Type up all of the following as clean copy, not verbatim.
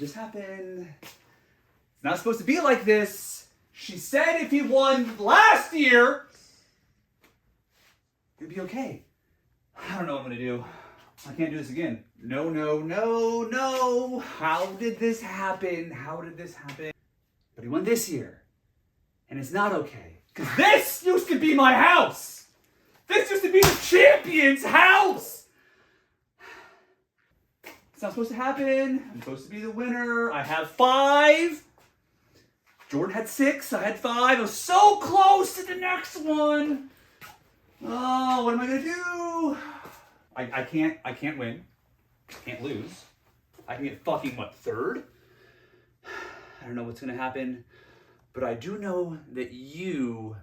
this happen? It's not supposed to be like this. She said if he won last year, it'd be okay. I don't know what I'm gonna do. I can't do this again. No, no, no, no. How did this happen? How did this happen? But he won this year. And it's not okay. Because this used to be my house. This used to be the champion's house. It's not supposed to happen. I'm supposed to be the winner. I have 5. Jordan had 6. I had 5. I was so close to the next one. Oh, what am I gonna do? I can't win. Can't lose. I can get fucking what, 3rd? I don't know what's gonna happen, but I do know that you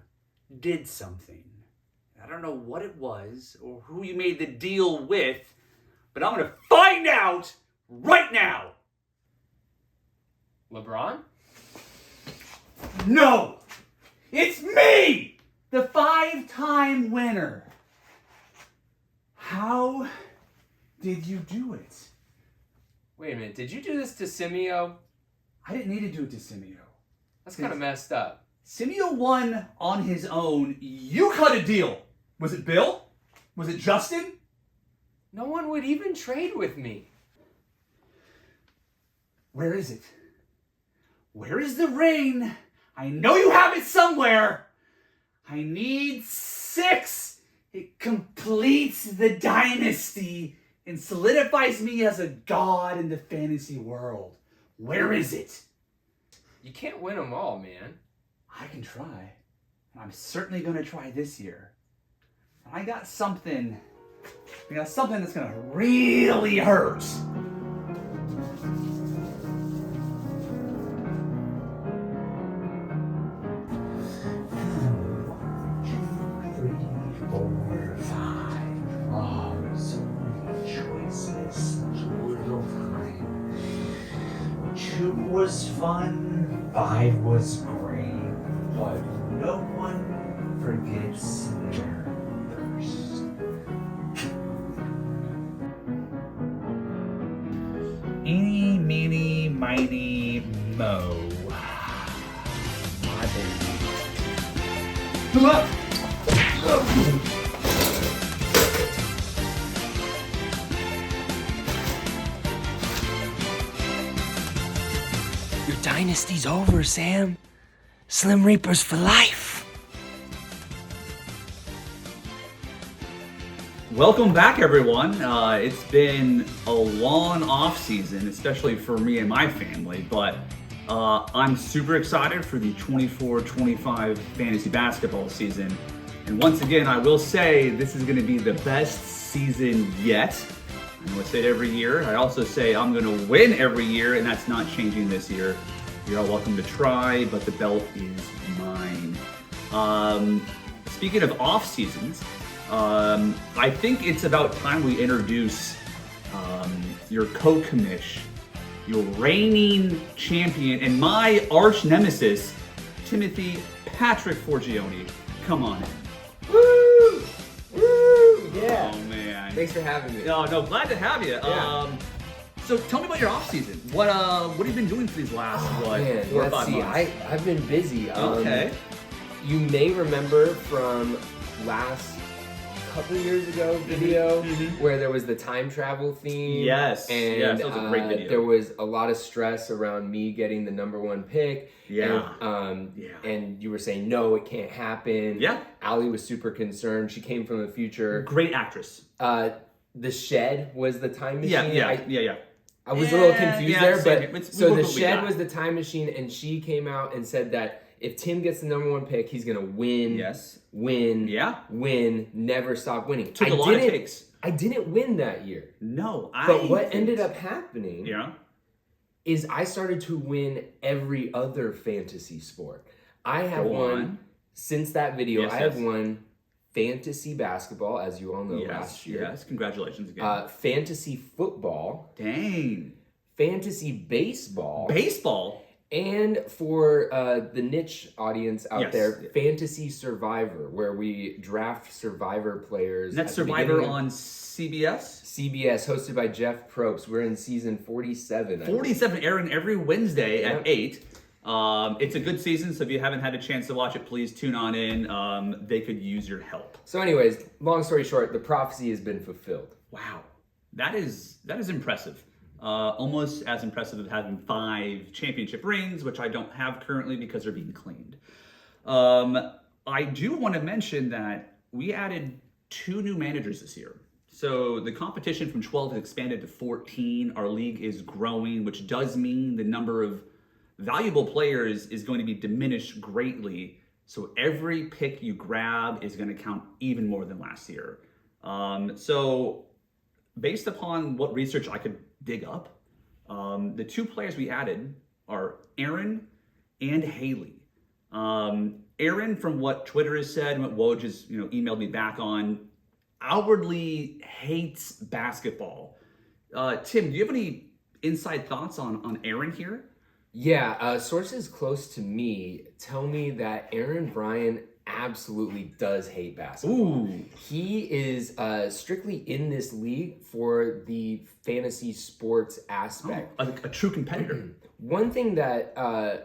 did something. I don't know what it was or who you made the deal with, but I'm gonna find out right now. LeBron? No! It's me! The 5-time winner. How did you do it? Wait a minute, did you do this to Simeo? I didn't need to do it to Simeo. That's kind of messed up. Simeo won on his own. You cut a deal. Was it Bill? Was it Justin? No one would even trade with me. Where is it? Where is the ring? I know you have it somewhere. I need 6. It completes the dynasty and solidifies me as a god in the fantasy world. Where is it? You can't win them all, man. I can try. I'm certainly going to try this year. I got something that's going to really hurt. Was fun, 5 was great, but no one forgets their first. Eeny, meeny, miny, mo. My baby. Your dynasty's over, Sam. Slim Reapers for life. Welcome back, everyone. It's been a long off season, especially for me and my family, but I'm super excited for the 24-25 fantasy basketball season. And once again, I will say this is going to be the best season yet. I know I say it every year. I also say I'm going to win every year, and that's not changing this year. You're all welcome to try, but the belt is mine. Speaking of off seasons, I think it's about time we introduce your co-commish, your reigning champion, and my arch nemesis, Timothy Patrick Forgione. Come on in. Woo! Woo! Yeah. Oh man. Thanks for having me. No, glad to have you. Yeah. So tell me about your off season. What have you been doing for these last 4 or 5 months? I've been busy. Okay. You may remember from last couple years ago video where there was the time travel theme. Yes. And yes, that was a great video. There was a lot of stress around me getting the #1 pick. Yeah. And you were saying, no, it can't happen. Yeah. Allie was super concerned. She came from the future. Great actress. The Shed was the time machine. Yeah. I was a little confused there, same. but so the Shed was the time machine, and she came out and said that if Tim gets the #1 pick, he's gonna win. Yes. Win. Yeah. Win. Never stop winning. Took a lot of takes. I didn't win that year. No, But what ended up happening Yeah. is I started to win every other fantasy sport. I have Go won on. since that video. Yes, I have yes. won fantasy basketball, as you all know, last year. Yes, congratulations again. Fantasy football, Dang. fantasy baseball, Baseball? And for the niche audience out Yes. there, Fantasy Survivor, where we draft Survivor players. And that's at the Survivor beginning of on CBS. CBS, hosted by Jeff Probst. We're in season 47. I believe. 47 airing every Wednesday Yep. at 8. It's a good season, so if you haven't had a chance to watch it, please tune on in. They could use your help. So anyways, long story short, the prophecy has been fulfilled. Wow, that is impressive. Almost as impressive as having 5 championship rings, which I don't have currently because they're being cleaned. I do want to mention that we added 2 new managers this year. So the competition from 12 has expanded to 14. Our league is growing, which does mean the number of valuable players is going to be diminished greatly. So every pick you grab is going to count even more than last year. So based upon what research I could dig up, the 2 players we added are Aaron and Haley. Aaron, from what Twitter has said and what Woj has emailed me back on, outwardly hates basketball. Tim, do you have any inside thoughts on Aaron here? Yeah, sources close to me tell me that Aaron Bryan absolutely does hate basketball. Ooh. He is strictly in this league for the fantasy sports aspect. A true competitor. One thing that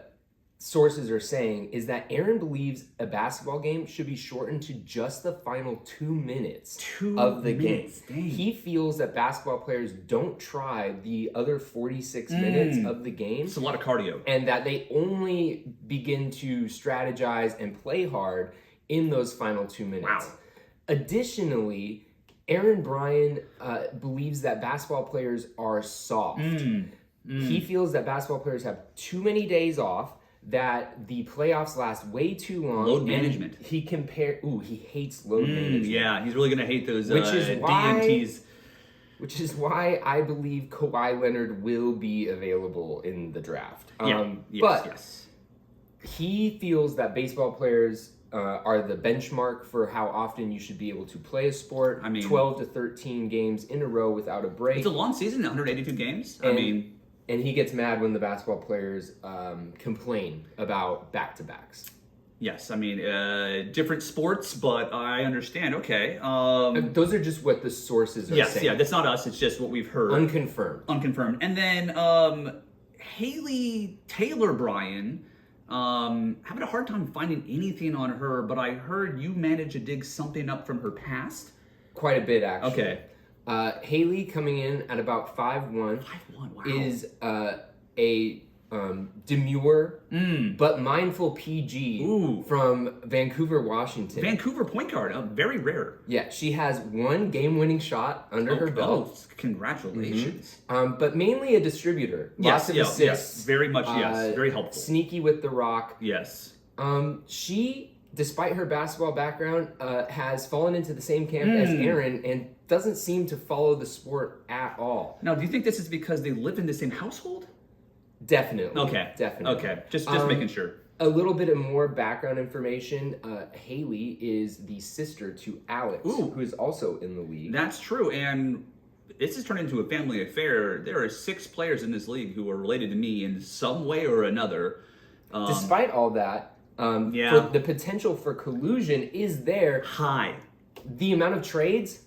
sources are saying is that Aaron believes a basketball game should be shortened to just the final 2 minutes 2 of the minutes, game. dang. He feels that basketball players don't try the other 46 minutes of the game, It's a lot of cardio. and that they only begin to strategize and play hard in those final 2 minutes. Wow. Additionally, Aaron Bryan believes that basketball players are soft. He feels that basketball players have too many days off, that the playoffs last way too long. Load and management. He hates load management. Yeah, he's really going to hate those Which is why- DNTs. Which is why I believe Kawhi Leonard will be available in the draft. But Yes. he feels that baseball players are the benchmark for how often you should be able to play a sport. I mean- 12 to 13 games in a row without a break. It's a long season, 182 games. And he gets mad when the basketball players complain about back-to-backs. Yes, different sports, but I understand. Okay. Those are just what the sources are Yes, saying. yeah, that's not us. It's just what we've heard. Unconfirmed. And then Haley Taylor Bryan, having a hard time finding anything on her, but I heard you managed to dig something up from her past. Quite a bit, actually. Okay. Haley coming in at about 5'1", 5'1", wow. is a demure but mindful PG Ooh. from Vancouver, Washington. Vancouver point guard, very rare. Yeah, she has 1 game-winning shot under her belt. Congratulations. But mainly a distributor. Yes, Lots of yes, assists. yes. Very much, yes. Very helpful. Sneaky with the rock. Yes. She, despite her basketball background, has fallen into the same camp as Aaron and doesn't seem to follow the sport at all. Now, do you think this is because they live in the same household? Definitely. Okay. Definitely. Okay. Just making sure. A little bit of more background information. Haley is the sister to Alex, Ooh. who is also in the league. That's true, and this has turned into a family affair. There are 6 players in this league who are related to me in some way or another. Despite all that, Yeah. the potential for collusion is there. High. The amount of trades,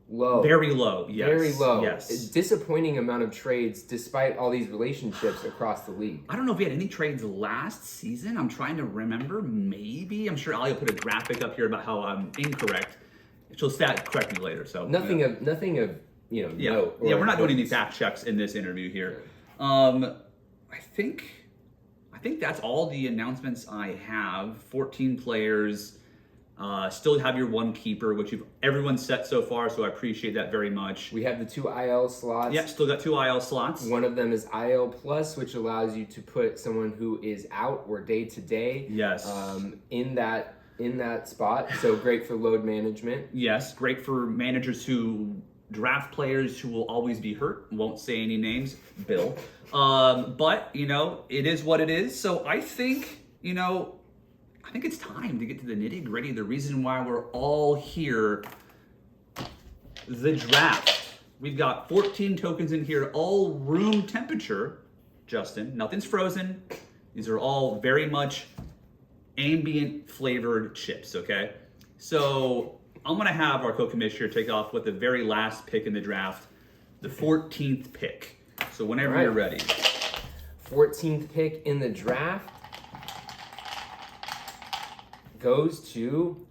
low. Very low, yes. Very low. Yes. A disappointing amount of trades despite all these relationships across the league. I don't know if we had any trades last season. I'm trying to remember. Maybe. I'm sure Ali will put a graphic up here about how I'm incorrect. She'll correct me later. So Nothing of Yeah, note. or yeah. We're not doing any importance. fact checks in this interview here. I think that's all the announcements I have. 14 players. Still have your 1 keeper, which everyone's set so far, so I appreciate that very much. We have the 2 IL slots. Yeah, still got 2 IL slots. One of them is IL Plus, which allows you to put someone who is out or day to day. Yes. In that spot. So great for load management. Yes, great for managers who draft players who will always be hurt. Won't say any names, Bill. But, it is what it is. So I think it's time to get to the nitty gritty. The reason why we're all here, the draft. We've got 14 tokens in here, all room temperature. Justin, nothing's frozen. These are all very much ambient flavored chips, okay? So I'm gonna have our co-commissioner take off with the very last pick in the draft, the 14th pick. So whenever you're ready. 14th pick in the draft goes to,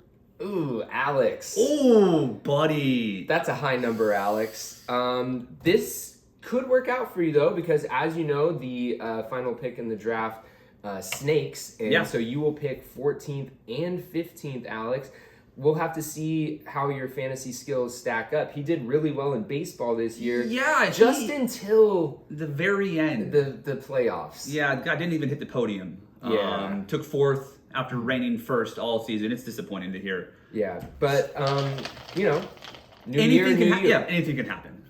Alex. Oh, buddy. That's a high number, Alex. This could work out for you, though, because as you know, the final pick in the draft snakes. And so you will pick 14th and 15th, Alex. We'll have to see how your fantasy skills stack up. He did really well in baseball this year. Yeah, just until the very end. The playoffs. Yeah, I didn't even hit the podium. Yeah. Took fourth after reigning first all season. It's disappointing to hear. Yeah, but you know, anything can happen.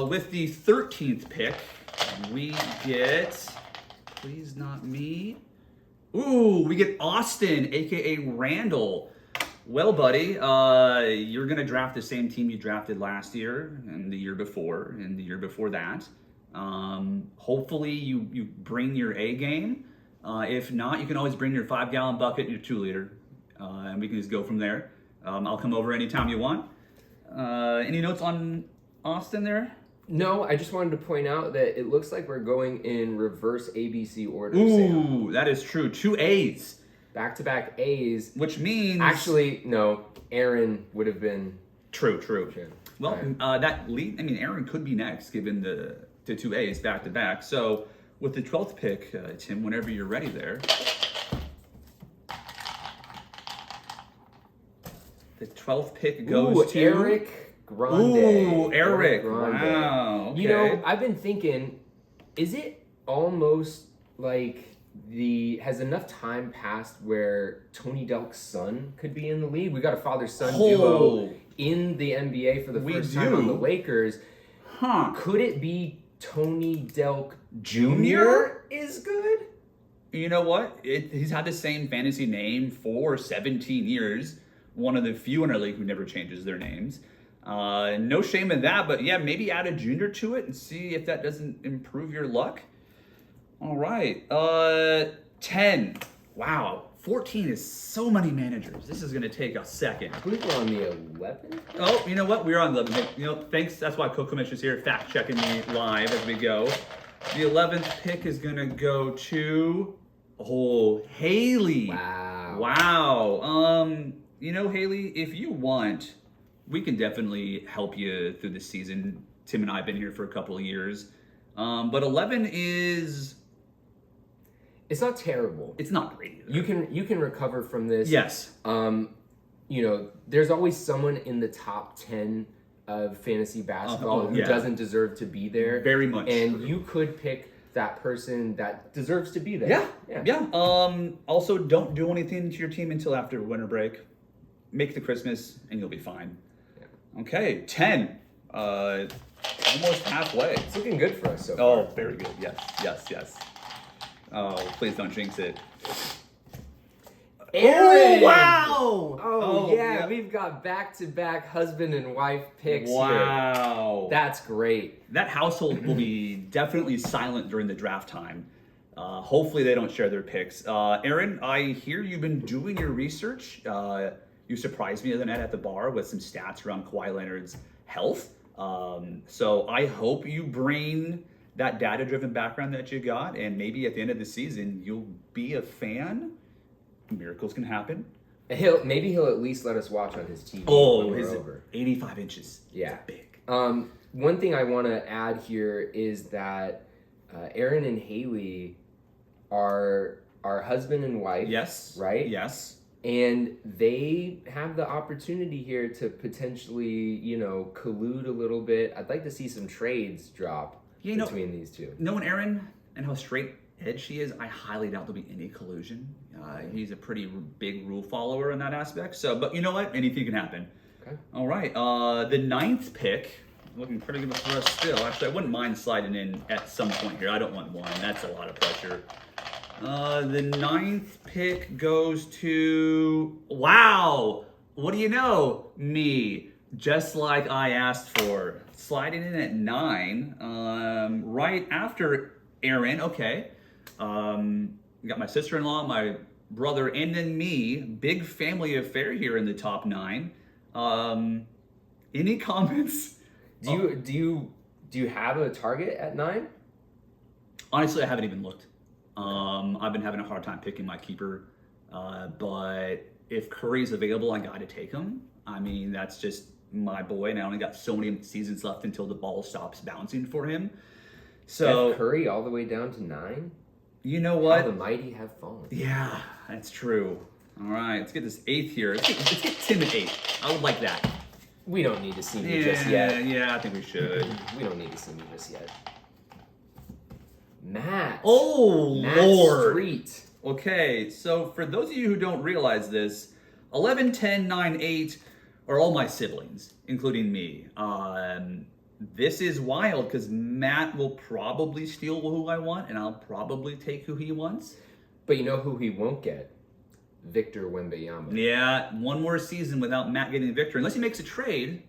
With the 13th pick, we get, please not me. Ooh, we get Austin, aka Randall. Well, buddy, you're gonna draft the same team you drafted last year, and the year before, and the year before that. Hopefully, you bring your A game. If not, you can always bring your 5-gallon bucket and your 2-liter, and we can just go from there. I'll come over anytime you want. Any notes on Austin there? No, I just wanted to point out that it looks like we're going in reverse ABC order. Ooh, Sam. that is true. 2 A's. Back-to-back A's. Which means... Actually, no. Aaron would have been... True. Well, right. Aaron could be next, given the 2 A's back-to-back. So, with the 12th pick, Tim, whenever you're ready there... The 12th pick goes to... Eric Grande. Ooh, Eric. Grande. Wow. Okay. You know, I've been thinking, is it almost like has enough time passed where Tony Delk's son could be in the league? We got a father-son duo in the NBA for the first time on the Lakers. Huh. Could it be Tony Delk Jr. is good? You know what? He's had the same fantasy name for 17 years. One of the few in our league who never changes their names. No shame in that, but yeah, maybe add a junior to it and see if that doesn't improve your luck. All right. 10. Wow. 14 is so many managers. This is going to take a second. I believe we're on the 11th. Oh, you know what? We're on 11. You know, thanks. That's why Co-Commissioner's here, fact-checking me live as we go. The 11th pick is going to go to... Haley. Wow. You know, Haley, if you want, we can definitely help you through the season. Tim and I have been here for a couple of years. But 11 is... It's not terrible. It's not great either. You can recover from this. Yes. You know, there's always someone in the top 10 of fantasy basketball who doesn't deserve to be there. Very much. And you could pick that person that deserves to be there. Yeah. Also, don't do anything to your team until after winter break. Make the Christmas, and you'll be fine. Yeah. Okay, 10. Almost halfway. It's looking good for us so far. Oh, very good. Yes. Oh, please don't jinx it. Aaron! Oh, wow! Oh, yeah, we've got back-to-back husband and wife picks here. Wow. That's great. That household will be definitely silent during the draft time. Hopefully they don't share their picks. Aaron, I hear you've been doing your research. You surprised me the other night at the bar with some stats around Kawhi Leonard's health. So I hope you bring that data-driven background that you got, and maybe at the end of the season, you'll be a fan. Miracles can happen. Maybe he'll at least let us watch on his TV. Oh, his 85 inches. Yeah. That's big. One thing I want to add here is that Aaron and Haley are husband and wife. Yes. Right? Yes. And they have the opportunity here to potentially, collude a little bit. I'd like to see some trades drop between these two. Knowing Aaron and how straight edge she is, I highly doubt there'll be any collusion. He's a pretty big rule follower in that aspect. So, but you know what? Anything can happen. Okay. All right. The 9th pick, looking pretty good for us still. Actually, I wouldn't mind sliding in at some point here. I don't want one. That's a lot of pressure. The 9th pick goes to... Wow! What do you know? Me. Just like I asked for. Sliding in at 9. Right after Aaron. Okay. We got my sister-in-law, my brother, and then me. Big family affair here in the top 9. Any comments? Do you have a target at 9? Honestly, I haven't even looked. I've been having a hard time picking my keeper, but if Curry's available, I got to take him. I mean, that's just my boy, and I only got so many seasons left until the ball stops bouncing for him. So Steph Curry all the way down to 9. You know How what? the mighty have fallen. Yeah, that's true. All right, let's get this 8th here. Let's get Tim at 8. I would like that. We don't need to see me just yet. Yeah, I think we should. We don't need to see me just yet. Matt. Oh, Matt Lord. Street. Okay, so for those of you who don't realize this, 11, 10, 9, 8 are all my siblings, including me. This is wild because Matt will probably steal who I want, and I'll probably take who he wants. But you know who he won't get? Victor Wembanyama. Yeah, one more season without Matt getting Victor, unless he makes a trade.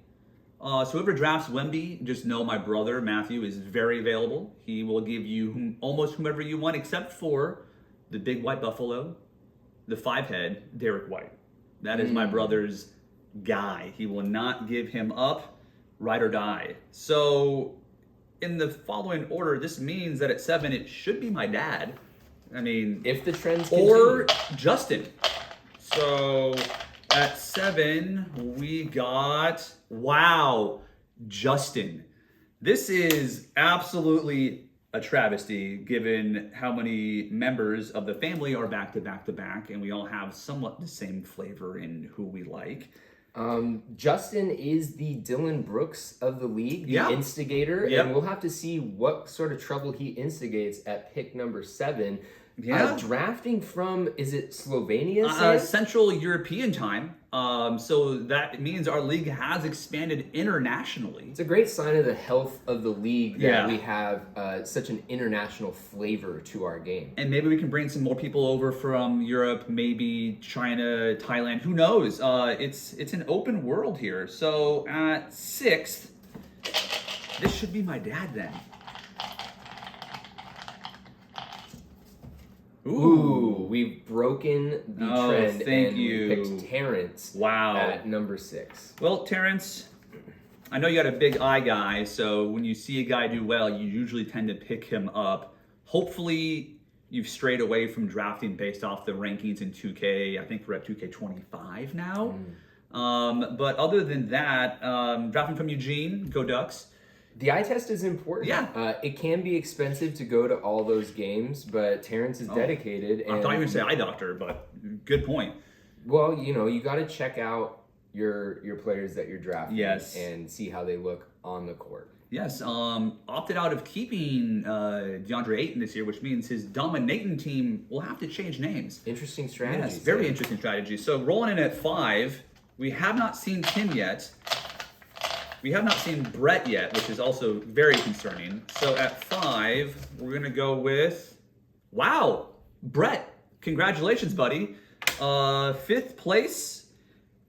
So whoever drafts Wemby, just know my brother Matthew is very available. He will give you almost whomever you want, except for the big white buffalo, the 5-head, Derek White. That is my brother's guy. He will not give him up, ride or die. So in the following order, this means that at 7 it should be my dad. I mean, if the trends continue. or Justin. So at 7 we got, wow, Justin. This is absolutely a travesty given how many members of the family are back to back to back, and we all have somewhat the same flavor in who we like. Justin is the Dylan Brooks of the league, the Yeah. instigator, Yep. and we'll have to see what sort of trouble he instigates at pick number 7. Yeah. Drafting from, is it Slovenia? Sam? Central European time. So that means our league has expanded internationally. It's a great sign of the health of the league that Yeah. we have such an international flavor to our game. And maybe we can bring some more people over from Europe, maybe China, Thailand. Who knows? It's an open world here. So at 6th, this should be my dad then. Ooh, we've broken the trend thank and you. we picked Terrence Wow. at number 6. Well, Terrence, I know you got a big eye guy, so when you see a guy do well, you usually tend to pick him up. Hopefully, you've strayed away from drafting based off the rankings in 2K. I think we're at 2K25 now. But other than that, drafting from Eugene, go Ducks. The eye test is important. Yeah. It can be expensive to go to all those games, but Terrence is dedicated. I And, thought you were going to say eye doctor, but good point. well, you got to check out your players that you're drafting Yes. and see how they look on the court. Yes, opted out of keeping DeAndre Ayton this year, which means his dominating team will have to change names. Interesting strategy. Yes, very interesting strategy. So rolling in at 5, we have not seen Tim yet. We have not seen Brett yet, which is also very concerning. So at 5, we're going to go with, wow, Brett. Congratulations, buddy. 5th place.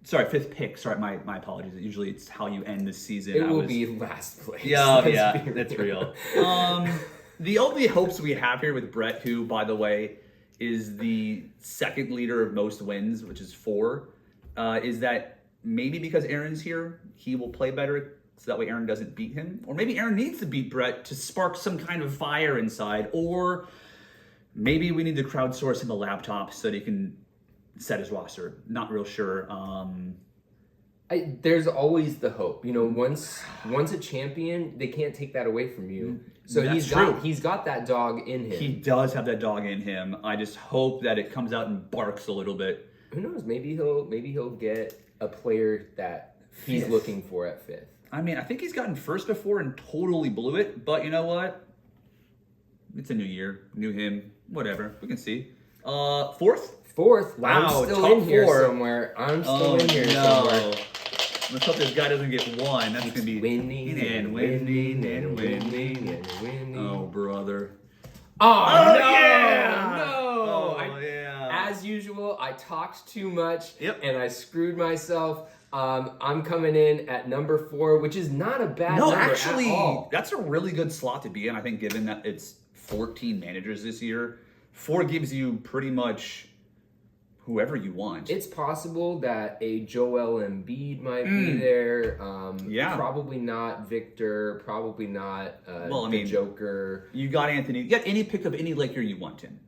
Sorry, 5th pick. Sorry, my apologies. Usually it's how you end the season. It will be last place. Yeah, Let's yeah, be that's real. The only hopes we have here with Brett, who, by the way, is the second leader of most wins, which is 4, is that maybe because Aaron's here, he will play better so that way Aaron doesn't beat him. Or maybe Aaron needs to beat Brett to spark some kind of fire inside. Or maybe we need to crowdsource him a laptop so that he can set his roster. Not real sure. There's always the hope. Once a champion, they can't take that away from you. So That's he's got that dog in him. He does have that dog in him. I just hope that it comes out and barks a little bit. Who knows? Maybe he'll get a player that he's 5th. looking for at 5th. I mean, I think he's gotten first before and totally blew it. But you know what? It's a new year, new him, whatever. We can see. 4th? 4th. Wow, I'm still top in here 4. somewhere. I'm still in here somewhere. Let's hope this guy doesn't get 1. That's gonna be Winning and winning and winning. Oh, brother. Oh, Oh, no! yeah! No! Oh, yeah. As usual, I talked too much Yep. and I screwed myself. I'm coming in at number 4, which is not a bad No, number actually, at all. that's a really good slot to be in. I think given that it's 14 managers this year, 4 gives you pretty much whoever you want. It's possible that a Joel Embiid might be there. Yeah. Probably not Victor. Probably not the Joker. You got Anthony. You got any pick of any Laker you want in.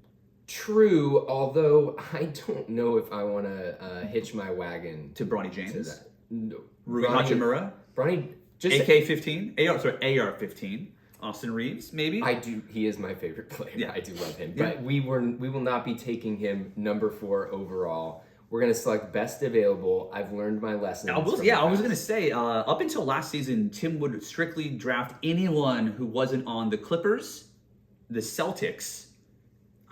True, although I don't know if I want to hitch my wagon To Bronny James? to that. No. Rui Hachimura? Bronny, just AK-15? AR-15. Austin Reeves, maybe? I do. He is my favorite player. Yeah. I do love him. Yeah. But we will not be taking him number 4 overall. We're gonna select best available. I've learned my lessons. I was going to say, up until last season, Tim would strictly draft anyone who wasn't on the Clippers, the Celtics.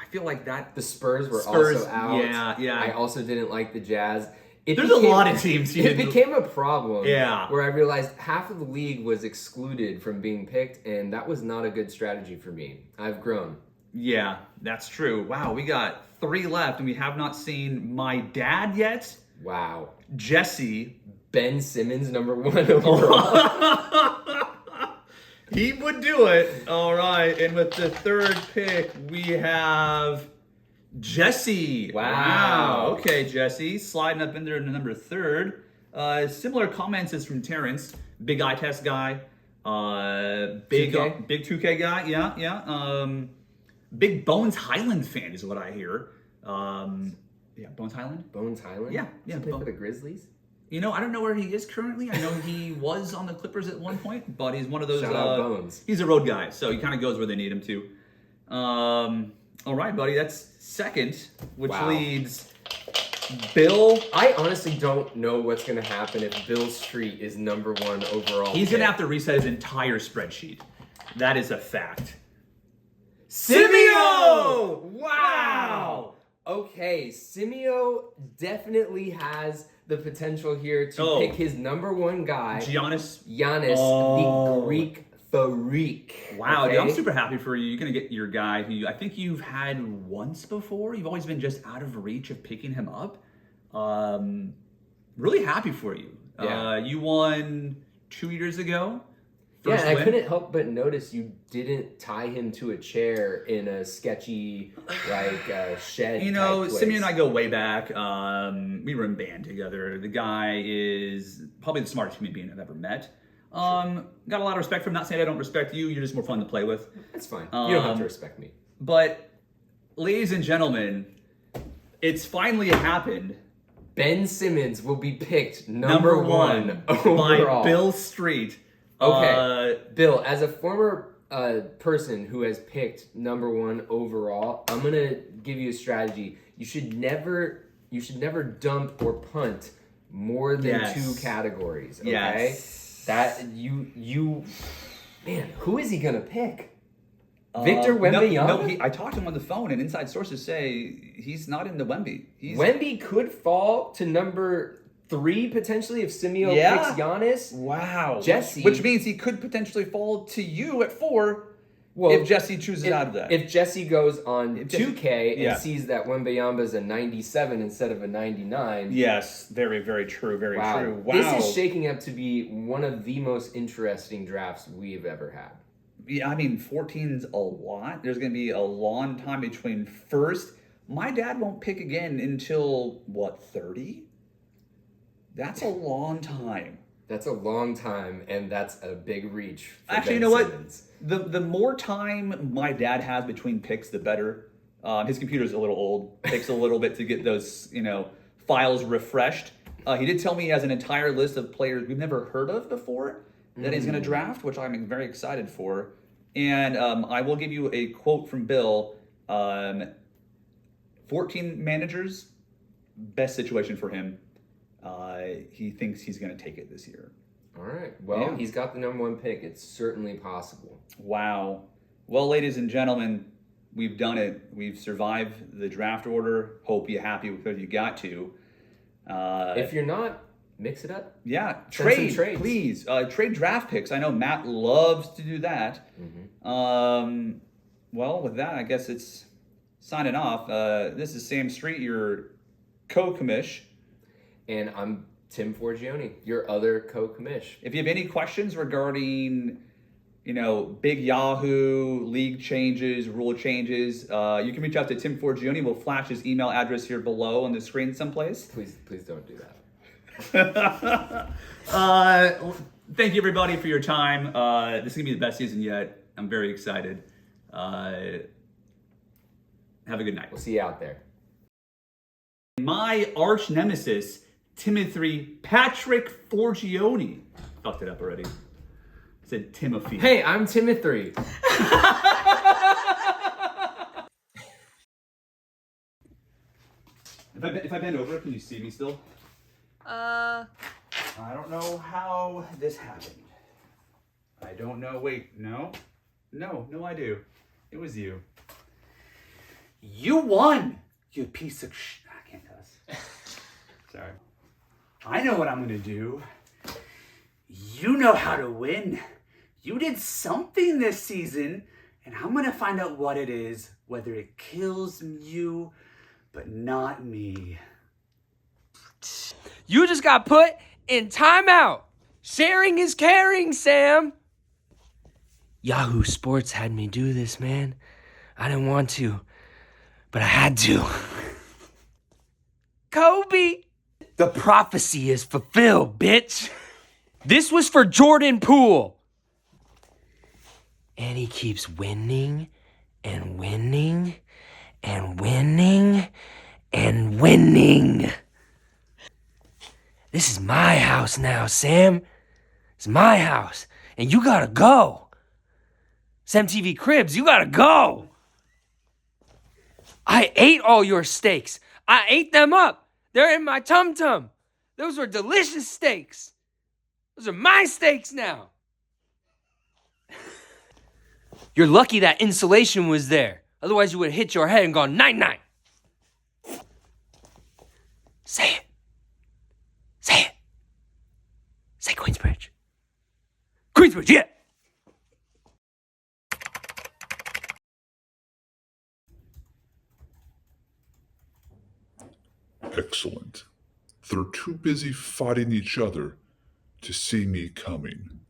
I feel like that. The Spurs were Spurs, also out. yeah. I also didn't like the Jazz. There's a lot of teams you It didn't- became a problem. Yeah. Where I realized half of the league was excluded from being picked, and that was not a good strategy for me. I've grown. Yeah, that's true. Wow, we got 3 left, and we have not seen my dad yet. Wow. Jesse. Ben Simmons, number 1 overall. He would do it. All right, and with the 3rd pick, we have Jesse. Wow. Okay, Jesse, sliding up in there to number 3rd. Similar comments as from Terrence. Big eye test guy. Big 2K? big 2K guy. Yeah. Big Bones Highland fan is what I hear. Yeah, Bones Highland. Bones Highland? Yeah, Does he play for the Grizzlies? You know, I don't know where he is currently. I know he was on the Clippers at one point, but he's one of those. Shout out Bones. He's a road guy, so he kind of goes where they need him to. All right, buddy, that's 2nd, which Wow. leads Bill. I honestly don't know what's going to happen if Bill Street is number 1 overall. He's gonna pick. have to reset his entire spreadsheet. That is a fact. Simeo! Wow! Okay, Simeo definitely has the potential here to pick his number 1 guy, Giannis. Giannis, the Greek freak. Wow, okay? dude, I'm super happy for you. You're gonna get your guy who I think you've had once before. You've always been just out of reach of picking him up. Really happy for you. Yeah. You won 2 years ago. Yeah, First and I win. couldn't help but notice you didn't tie him to a chair in a sketchy, shed. You know, type Simeon and place. I go way back. We were in band together. The guy is probably the smartest human being I've ever met. Got a lot of respect for him. Not saying I don't respect you. You're just more fun to play with. That's fine. You don't have to respect me. But, ladies and gentlemen, it's finally happened. Ben Simmons will be picked number 1 by overall. Bill Street. Okay, Bill, as a former person who has picked number 1 overall, I'm gonna give you a strategy. You should never dump or punt more than Yes. 2 categories. Okay, Yes. that you man, who is he gonna pick? Victor Wembanyama? No, I talked to him on the phone, and inside sources say he's not in the Wemby. Wemby could fall to number 3 potentially if Simeo Yeah. picks Giannis. Wow. Jesse. Which means he could potentially fall to you at 4 Well, if Jesse chooses out of that. If Jesse goes on If Jesse- 2K and yeah. sees that Wembanyama's a 97 instead of a 99. Yes, very, very true. Very Wow. true. Wow. This is shaking up to be one of the most interesting drafts we've ever had. Yeah, I mean, 14's a lot. There's going to be a long time between first. My dad won't pick again until, 30? That's a long time. That's a long time, and that's a big reach for Actually, Ben you know what? Simmons. The more time my dad has between picks, the better. His computer's a little old. Takes a little bit to get those, files refreshed. He did tell me he has an entire list of players we've never heard of before that he's going to draft, which I'm very excited for. And I will give you a quote from Bill. 14 managers, best situation for him. He thinks he's going to take it this year. All right. Well, Yeah. he's got the number 1 pick. It's certainly possible. Wow. Well, ladies and gentlemen, we've done it. We've survived the draft order. Hope you're happy with what you got to. If you're not, mix it up. Yeah, Send some trade, trades. please. Trade draft picks. I know Matt loves to do that. Well, with that, I guess it's signing off. This is Sam Street, your co-commish. And I'm Tim Forgione, your other co-commish. If you have any questions regarding big Yahoo, league changes, rule changes, you can reach out to Tim Forgione. We'll flash his email address here below on the screen someplace. Please don't do that. Thank you everybody for your time. This is gonna be the best season yet. I'm very excited. Have a good night. We'll see you out there. My arch nemesis, Timothy Patrick Forgione. Fucked it up already. Said Timothy. Hey, I'm Timothy. If I bend over, can you see me still? I don't know how this happened. I don't know. Wait, no, I do. It was you. You won, you piece of sh. I can't cuss. Sorry. I know what I'm gonna do. You know how to win. You did something this season, and I'm gonna find out what it is, whether it kills you, but not me. You just got put in timeout. Sharing is caring, Sam. Yahoo Sports had me do this, man. I didn't want to, but I had to. Kobe, the prophecy is fulfilled, bitch. This was for Jordan Poole. And he keeps winning and winning and winning and winning. This is my house now, Sam. It's my house. And you gotta go. Sam TV Cribs, you gotta go. I ate all your steaks. I ate them up. They're in my tum-tum. Those were delicious steaks. Those are my steaks now. You're lucky that insulation was there. Otherwise, you would have hit your head and gone night-night. Say it. Say it. Say Queensbridge. Queensbridge, yeah. Excellent. They're too busy fighting each other to see me coming.